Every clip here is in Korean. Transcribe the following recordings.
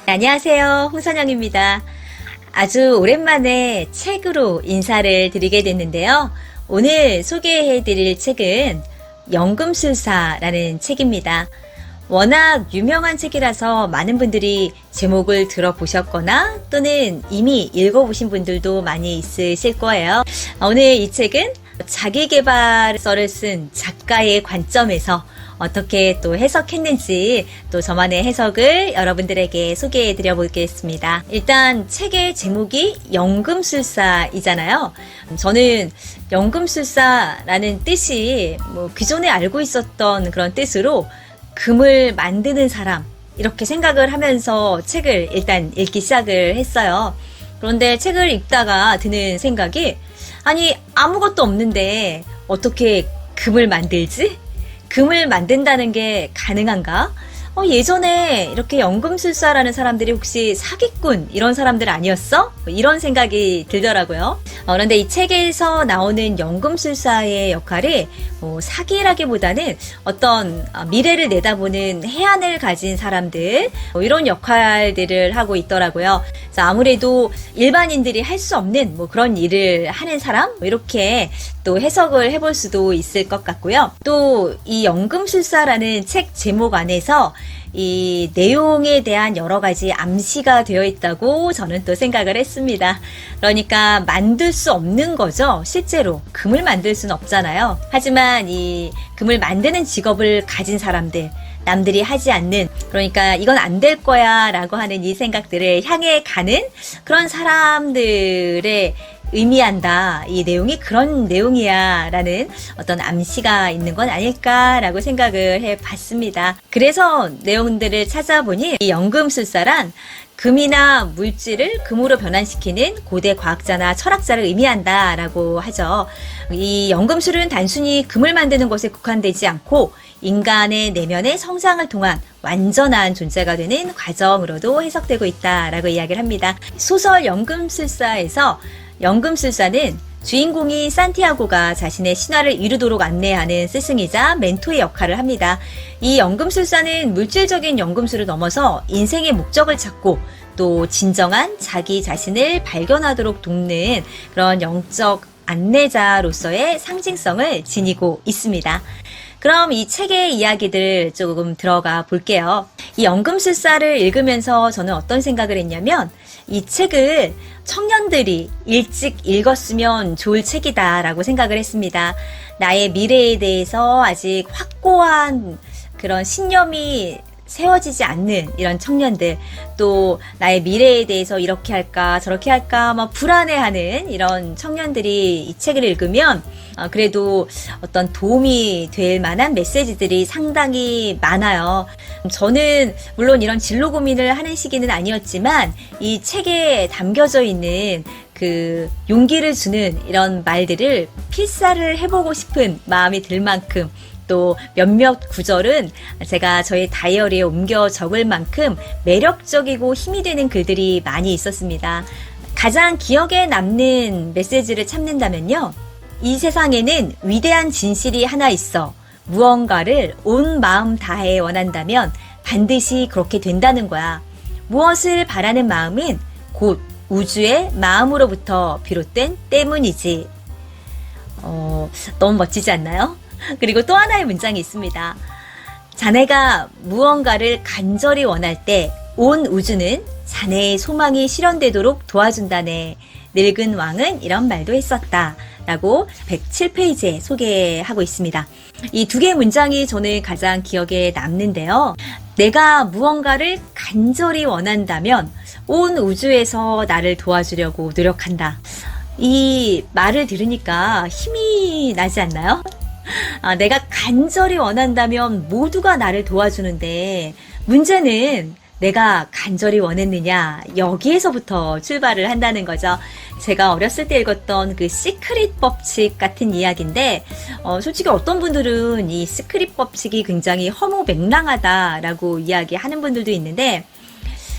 안녕하세요. 홍선영입니다. 아주 오랜만에 책으로 인사를 드리게 됐는데요. 오늘 소개해 드릴 책은 연금술사라는 책입니다. 워낙 유명한 책이라서 많은 분들이 제목을 들어보셨거나 또는 이미 읽어보신 분들도 많이 있으실 거예요. 오늘 이 책은 자기계발서를 쓴 작가의 관점에서 어떻게 또 해석했는지 또 저만의 해석을 여러분들에게 소개해 드려 보겠습니다. 일단 책의 제목이 연금술사이잖아요. 저는 연금술사라는 뜻이 기존에 알고 있었던 그런 뜻으로 금을 만드는 사람 이렇게 생각을 하면서 책을 일단 읽기 시작을 했어요. 그런데 책을 읽다가 드는 생각이 아니 아무것도 없는데 어떻게 금을 만들지? 금을 만든다는 게 가능한가? 예전에 이렇게 연금술사라는 사람들이 혹시 사기꾼 이런 사람들 아니었어? 이런 생각이 들더라고요. 그런데 이 책에서 나오는 연금술사의 역할이 사기라기보다는 어떤 미래를 내다보는 해안을 가진 사람들 이런 역할들을 하고 있더라고요. 그래서 아무래도 일반인들이 할 수 없는 그런 일을 하는 사람 이렇게 또 해석을 해볼 수도 있을 것 같고요. 또 이 연금술사라는 책 제목 안에서 이 내용에 대한 여러 가지 암시가 되어 있다고 저는 또 생각을 했습니다. 그러니까 만들 수 없는 거죠. 실제로 금을 만들 수는 없잖아요. 하지만 이 금을 만드는 직업을 가진 사람들 남들이 하지 않는 그러니까 이건 안 될 거야 라고 하는 이 생각들을 향해 가는 그런 사람들의 의미한다. 이 내용이 그런 내용이야 라는 어떤 암시가 있는 건 아닐까라고 생각을 해봤습니다. 그래서 내용들을 찾아보니 이 연금술사란 금이나 물질을 금으로 변환시키는 고대 과학자나 철학자를 의미한다 라고 하죠. 이 연금술은 단순히 금을 만드는 것에 국한되지 않고 인간의 내면의 성장을 통한 완전한 존재가 되는 과정으로도 해석되고 있다라고 이야기를 합니다. 소설 연금술사에서 연금술사는 주인공이 산티아고가 자신의 신화를 이루도록 안내하는 스승이자 멘토의 역할을 합니다. 이 연금술사는 물질적인 연금술을 넘어서 인생의 목적을 찾고 또 진정한 자기 자신을 발견하도록 돕는 그런 영적 안내자로서의 상징성을 지니고 있습니다. 그럼 이 책의 이야기들 조금 들어가 볼게요. 이 연금술사를 읽으면서 저는 어떤 생각을 했냐면 이 책을 청년들이 일찍 읽었으면 좋을 책이다라고 생각을 했습니다. 나의 미래에 대해서 아직 확고한 그런 신념이 세워지지 않는 이런 청년들 또 나의 미래에 대해서 이렇게 할까 저렇게 할까 막 불안해하는 이런 청년들이 이 책을 읽으면 그래도 어떤 도움이 될 만한 메시지들이 상당히 많아요. 저는 물론 이런 진로 고민을 하는 시기는 아니었지만 이 책에 담겨져 있는 그 용기를 주는 이런 말들을 필사를 해보고 싶은 마음이 들 만큼 또 몇몇 구절은 제가 저의 다이어리에 옮겨 적을 만큼 매력적이고 힘이 되는 글들이 많이 있었습니다. 가장 기억에 남는 메시지를 찾는다면요. 이 세상에는 위대한 진실이 하나 있어. 무언가를 온 마음 다해 원한다면 반드시 그렇게 된다는 거야. 무엇을 바라는 마음은 곧 우주의 마음으로부터 비롯된 때문이지. 너무 멋지지 않나요? 그리고 또 하나의 문장이 있습니다. 자네가 무언가를 간절히 원할 때 온 우주는 자네의 소망이 실현되도록 도와준다네. 늙은 왕은 이런 말도 했었다. 라고 107페이지에 소개하고 있습니다. 이 두 개의 문장이 저는 가장 기억에 남는데요. 내가 무언가를 간절히 원한다면 온 우주에서 나를 도와주려고 노력한다. 이 말을 들으니까 힘이 나지 않나요? 내가 간절히 원한다면 모두가 나를 도와주는데 문제는 내가 간절히 원했느냐 여기에서부터 출발을 한다는 거죠. 제가 어렸을 때 읽었던 그 시크릿 법칙 같은 이야기인데 솔직히 어떤 분들은 이 시크릿 법칙이 굉장히 허무맹랑하다라고 이야기하는 분들도 있는데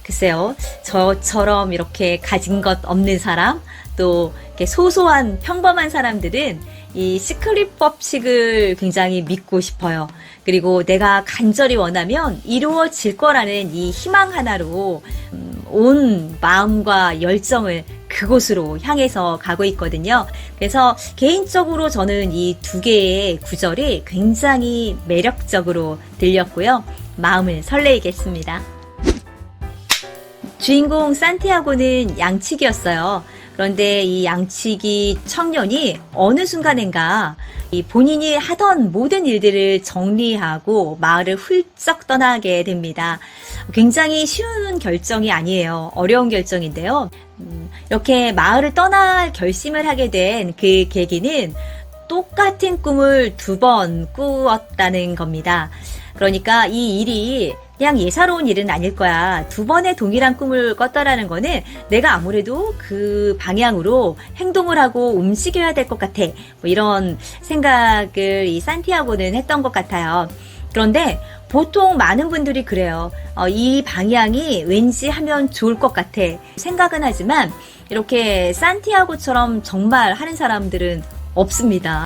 글쎄요, 저처럼 이렇게 가진 것 없는 사람, 또 이렇게 소소한 평범한 사람들은 이 시크릿 법칙을 굉장히 믿고 싶어요. 그리고 내가 간절히 원하면 이루어질 거라는 이 희망 하나로 온 마음과 열정을 그곳으로 향해서 가고 있거든요. 그래서 개인적으로 저는 이 두 개의 구절이 굉장히 매력적으로 들렸고요. 마음을 설레게 했습니다. 주인공 산티아고는 양치기였어요. 그런데 이 양치기 청년이 어느 순간인가 이 본인이 하던 모든 일들을 정리하고 마을을 훌쩍 떠나게 됩니다. 굉장히 쉬운 결정이 아니에요. 어려운 결정인데요. 이렇게 마을을 떠날 결심을 하게 된 그 계기는 똑같은 꿈을 2번 꾸었다는 겁니다. 그러니까 이 일이 그냥 예사로운 일은 아닐 거야. 2번의 동일한 꿈을 꿨다라는 거는 내가 아무래도 그 방향으로 행동을 하고 움직여야 될 것 같아. 뭐 이런 생각을 이 산티아고는 했던 것 같아요. 그런데 보통 많은 분들이 그래요. 이 방향이 왠지 하면 좋을 것 같아. 생각은 하지만 이렇게 산티아고처럼 정말 하는 사람들은 없습니다.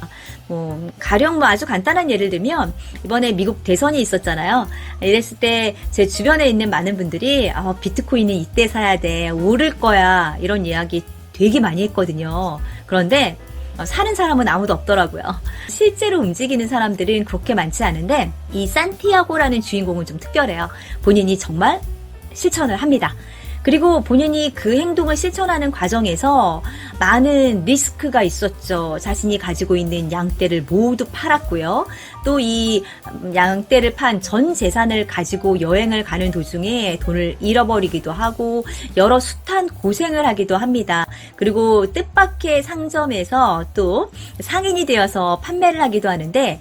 가령 아주 간단한 예를 들면, 이번에 미국 대선이 있었잖아요. 이랬을 때 제 주변에 있는 많은 분들이, 비트코인은 이때 사야 돼. 오를 거야. 이런 이야기 되게 많이 했거든요. 그런데, 사는 사람은 아무도 없더라고요. 실제로 움직이는 사람들은 그렇게 많지 않은데, 이 산티아고라는 주인공은 좀 특별해요. 본인이 정말 실천을 합니다. 그리고 본인이 그 행동을 실천하는 과정에서 많은 리스크가 있었죠. 자신이 가지고 있는 양떼를 모두 팔았고요. 또 이 양떼를 판 전 재산을 가지고 여행을 가는 도중에 돈을 잃어버리기도 하고 여러 숱한 고생을 하기도 합니다. 그리고 뜻밖의 상점에서 또 상인이 되어서 판매를 하기도 하는데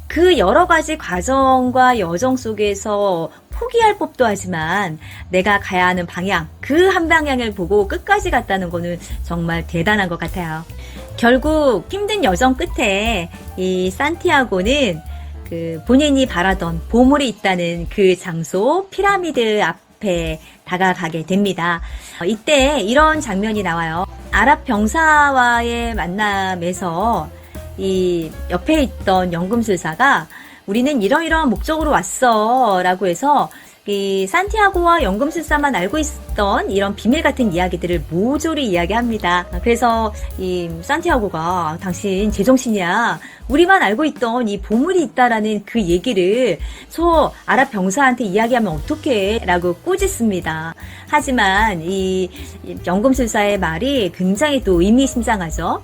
그 여러 가지 과정과 여정 속에서 포기할 법도 하지만 내가 가야 하는 방향, 그 한 방향을 보고 끝까지 갔다는 거는 정말 대단한 것 같아요. 결국 힘든 여정 끝에 이 산티아고는 그 본인이 바라던 보물이 있다는 그 장소 피라미드 앞에 다가가게 됩니다. 이때 이런 장면이 나와요. 아랍 병사와의 만남에서 이 옆에 있던 연금술사가 우리는 이러이러한 목적으로 왔어 라고 해서 이 산티아고와 연금술사만 알고 있었던 이런 비밀 같은 이야기들을 모조리 이야기합니다. 그래서 이 산티아고가 당신 제정신이야. 우리만 알고 있던 이 보물이 있다라는 그 얘기를 저 아랍 병사한테 이야기하면 어떡해 라고 꾸짖습니다. 하지만 이 연금술사의 말이 굉장히 또 의미심장하죠.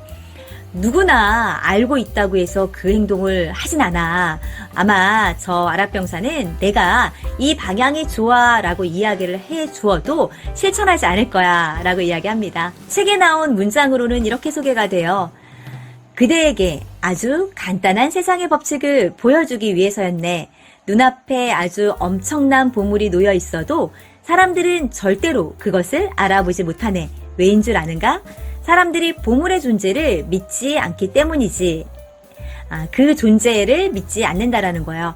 누구나 알고 있다고 해서 그 행동을 하진 않아. 아마 저 아랍 병사는 내가 이 방향이 좋아 라고 이야기를 해 주어도 실천하지 않을 거야 라고 이야기합니다. 책에 나온 문장으로는 이렇게 소개가 돼요. 그대에게 아주 간단한 세상의 법칙을 보여주기 위해서였네. 눈앞에 아주 엄청난 보물이 놓여 있어도 사람들은 절대로 그것을 알아보지 못하네. 왜인 줄 아는가? 사람들이 보물의 존재를 믿지 않기 때문이지. 그 존재를 믿지 않는다라는 거예요.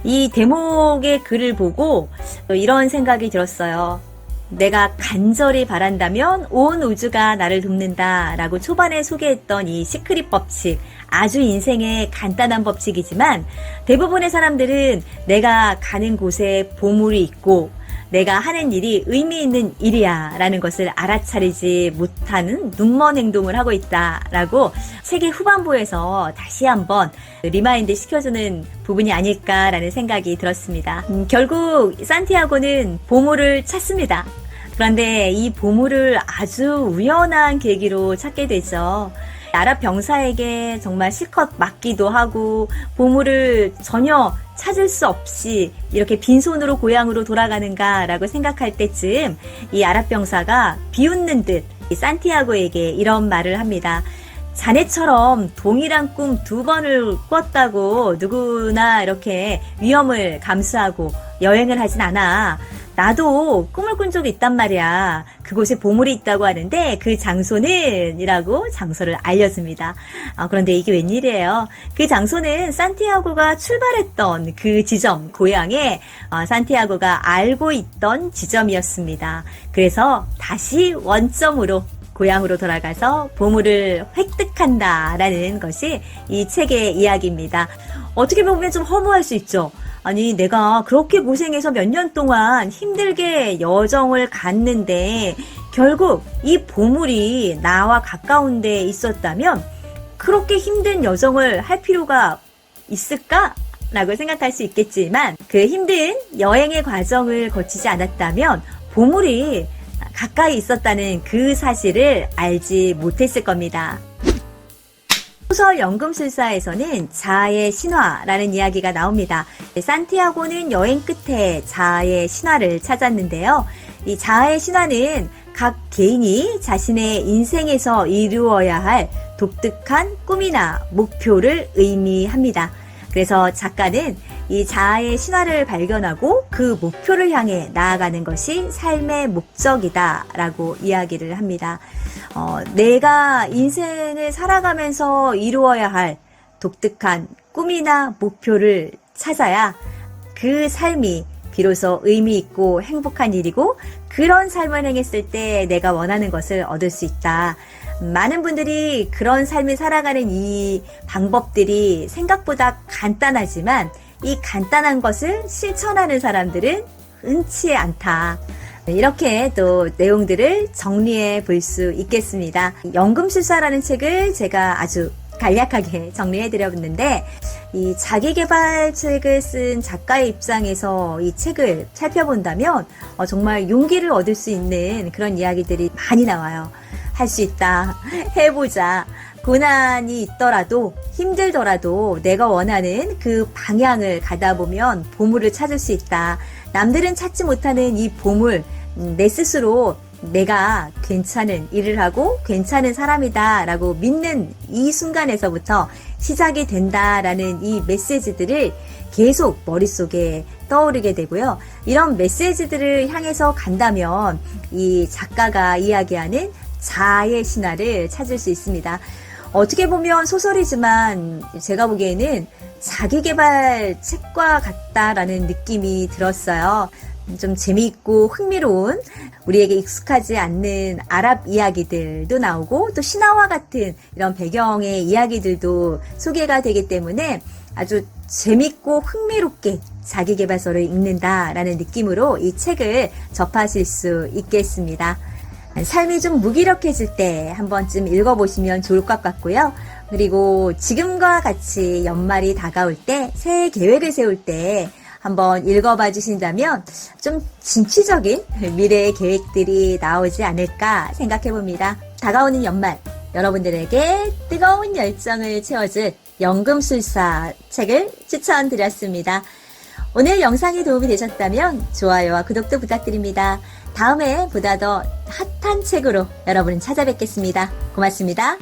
이 대목의 글을 보고 이런 생각이 들었어요. 내가 간절히 바란다면 온 우주가 나를 돕는다 라고 초반에 소개했던 이 시크릿 법칙, 아주 인생의 간단한 법칙이지만 대부분의 사람들은 내가 가는 곳에 보물이 있고 내가 하는 일이 의미 있는 일이야 라는 것을 알아차리지 못하는 눈먼 행동을 하고 있다 라고 책의 후반부에서 다시 한번 리마인드 시켜주는 부분이 아닐까라는 생각이 들었습니다. 결국 산티아고는 보물을 찾습니다. 그런데 이 보물을 아주 우연한 계기로 찾게 되죠. 아랍 병사에게 정말 실컷 맞기도 하고 보물을 전혀 찾을 수 없이 이렇게 빈손으로 고향으로 돌아가는가라고 생각할 때쯤 이 아랍 병사가 비웃는 듯 산티아고에게 이런 말을 합니다. 자네처럼 동일한 꿈 2번을 꿨다고 누구나 이렇게 위험을 감수하고 여행을 하진 않아. 나도 꿈을 꾼 적이 있단 말이야. 그곳에 보물이 있다고 하는데 그 장소는 이라고 장소를 알려줍니다. 그런데 이게 웬일이에요? 그 장소는 산티아고가 출발했던 그 지점, 고향에 산티아고가 알고 있던 지점이었습니다. 그래서 다시 원점으로 고향으로 돌아가서 보물을 획득한다라는 것이 이 책의 이야기입니다. 어떻게 보면 좀 허무할 수 있죠. 아니, 내가 그렇게 고생해서 몇 년 동안 힘들게 여정을 갔는데 결국 이 보물이 나와 가까운 데 있었다면 그렇게 힘든 여정을 할 필요가 있을까? 라고 생각할 수 있겠지만 그 힘든 여행의 과정을 거치지 않았다면 보물이 가까이 있었다는 그 사실을 알지 못했을 겁니다. 소설 연금술사에서는 자아의 신화라는 이야기가 나옵니다. 산티아고는 여행 끝에 자아의 신화를 찾았는데요. 이 자아의 신화는 각 개인이 자신의 인생에서 이루어야 할 독특한 꿈이나 목표를 의미합니다. 그래서 작가는 이 자아의 신화를 발견하고 그 목표를 향해 나아가는 것이 삶의 목적이다라고 이야기를 합니다. 내가 인생을 살아가면서 이루어야 할 독특한 꿈이나 목표를 찾아야 그 삶이 비로소 의미 있고 행복한 일이고 그런 삶을 행했을 때 내가 원하는 것을 얻을 수 있다. 많은 분들이 그런 삶을 살아가는 이 방법들이 생각보다 간단하지만 이 간단한 것을 실천하는 사람들은 흔치 않다. 이렇게 또 내용들을 정리해 볼 수 있겠습니다. 연금술사라는 책을 제가 아주 간략하게 정리해 드렸는데 이 자기계발 책을 쓴 작가의 입장에서 이 책을 살펴본다면 정말 용기를 얻을 수 있는 그런 이야기들이 많이 나와요. 할 수 있다. 해보자. 고난이 있더라도 힘들더라도 내가 원하는 그 방향을 가다 보면 보물을 찾을 수 있다. 남들은 찾지 못하는 이 보물, 내 스스로 내가 괜찮은 일을 하고 괜찮은 사람이다 라고 믿는 이 순간에서부터 시작이 된다라는 이 메시지들을 계속 머릿속에 떠오르게 되고요. 이런 메시지들을 향해서 간다면 이 작가가 이야기하는 자아의 신화를 찾을 수 있습니다. 어떻게 보면 소설이지만 제가 보기에는 자기계발 책과 같다라는 느낌이 들었어요. 좀 재미있고 흥미로운 우리에게 익숙하지 않는 아랍 이야기들도 나오고 또 신화와 같은 이런 배경의 이야기들도 소개가 되기 때문에 아주 재밌고 흥미롭게 자기계발서를 읽는다라는 느낌으로 이 책을 접하실 수 있겠습니다. 삶이 좀 무기력해질 때 한 번쯤 읽어보시면 좋을 것 같고요. 그리고 지금과 같이 연말이 다가올 때 새해 계획을 세울 때 한번 읽어봐 주신다면 좀 진취적인 미래의 계획들이 나오지 않을까 생각해 봅니다. 다가오는 연말 여러분들에게 뜨거운 열정을 채워줄 연금술사 책을 추천드렸습니다. 오늘 영상이 도움이 되셨다면 좋아요와 구독도 부탁드립니다. 다음에 보다 더 핫한 책으로 여러분을 찾아뵙겠습니다. 고맙습니다.